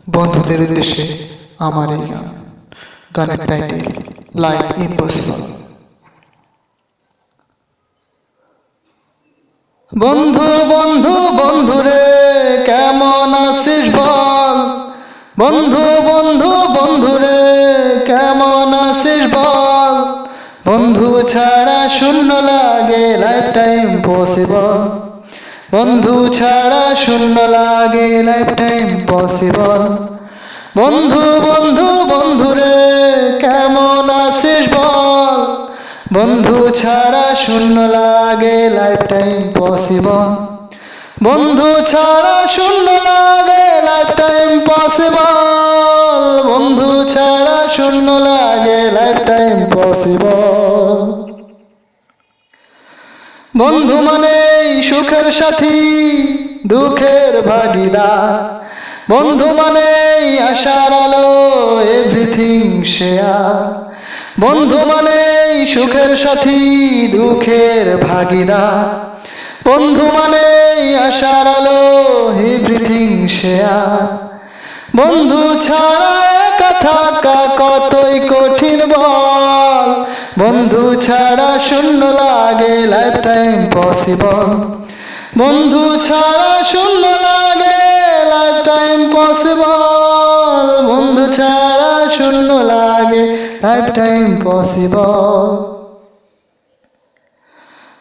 বন্ধুদের উদ্দেশ্যে আমার এই গান। গানের টাইটেল লাইফ ইম্পসিবল। বন্ধু বন্ধু বন্ধুরে কেমন আছিস বল, বন্ধু বন্ধু বন্ধুরে কেমন আছিস বল, বন্ধু ছাড়া শূন্য লাগে লাইফটা ইম্পসিবল, বন্ধু ছাড়া শূন্য লাগে লাইফটা ইম্পসিবল। বন্ধু বন্ধু বন্ধুরে কেমন আছিস বল, বন্ধু ছাড়া শূন্য লাগে লাইফটা ইম্পসিবল, বন্ধু ছাড়া শূন্য লাগে লাইফটা ইম্পসিবল, বন্ধু ছাড়া শূন্য লাগে লাইফটা ইম্পসিবল। বন্ধু মানেই সুখের সাথী দুঃখের ভাগিদার, বন্ধু মানেই আশার আলো এভরিথিং শেয়ার, বন্ধু মানেই সুখের সাথী দুঃখের ভাগিদার, বন্ধু মানেই আশার আলো এভরিথিং শেয়ার। বন্ধু ছাড়া একা থাকা কতই কঠিন বল, বন্ধু ছাড়া শূন্য লাগে লাইফটা ইম্পসিবল, বন্ধু ছাড়া শূন্য লাগে লাইফটা ইম্পসিবল, বন্ধু ছাড়া শূন্য লাগে লাইফটা ইম্পসিবল।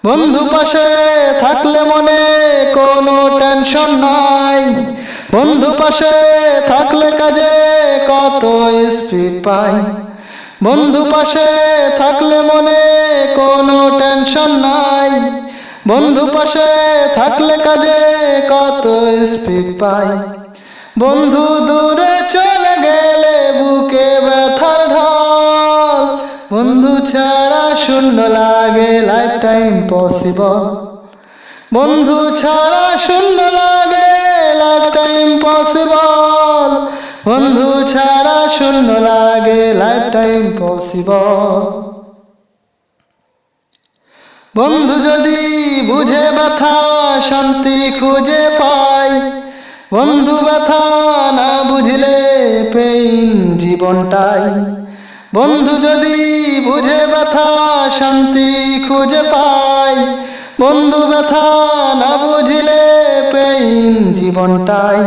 বন্ধু পাশে থাকলে মনে কোনো টেনশন নাই, বন্ধু পাশে থাকলে কাজে কত স্পিড পাই, বন্ধু পাশে থাকলে মনে কোনো টেনশন নাই, বন্ধু পাশে থাকলে কাজে কত স্পিড পাই। বন্ধু দূরে চলে গেলে বুকে ব্যথার ঢল, বন্ধু ছাড়া শূন্য লাগে লাইফটা ইম্পসিবল, বন্ধু ছাড়া শূন্য লাগে লাইফটা ইম্পসিবল, বন্ধু ছাড়া শূন্য লাগে লাইফটা ইম্পসিবল। বন্ধু যদি বুঝে ব্যথা শান্তি খুঁজে পাই, বন্ধু ব্যথা না বুঝলে পেইন জীবনটাই, বন্ধু যদি বুঝে ব্যথা শান্তি খুঁজে পাই, বন্ধু ব্যথা না বুঝলে পেইন জীবনটাই।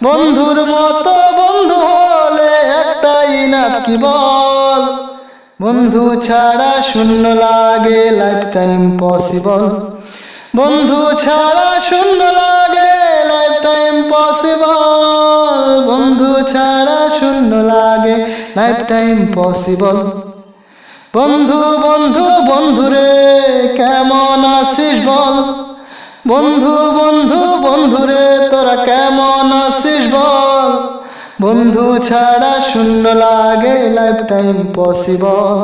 বন্ধুর মতো বন্ধু হলে একটাই না কি বল, বন্ধু ছাড়া শূন্য লাগে লাইফটা ইম্পসিবল, বন্ধু ছাড়া শূন্য লাগে লাইফটা ইম্পসিবল, বন্ধু ছাড়া শূন্য লাগে লাইফটা ইম্পসিবল। বন্ধু বন্ধু বন্ধুরে কেমন আছিস বল, বন্ধু বন্ধু বন্ধুরে তোরা কেমন আছিস বল, বন্ধু ছাড়া শূন্য লাগে লাইফটা ইম্পসিবল,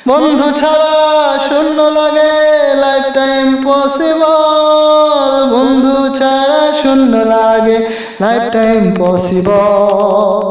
বন্ধু ছাড়া শূন্য লাগে লাইফটা ইম্পসিবল, বন্ধু ছাড়া শূন্য লাগে লাইফটা ইম্পসিবল।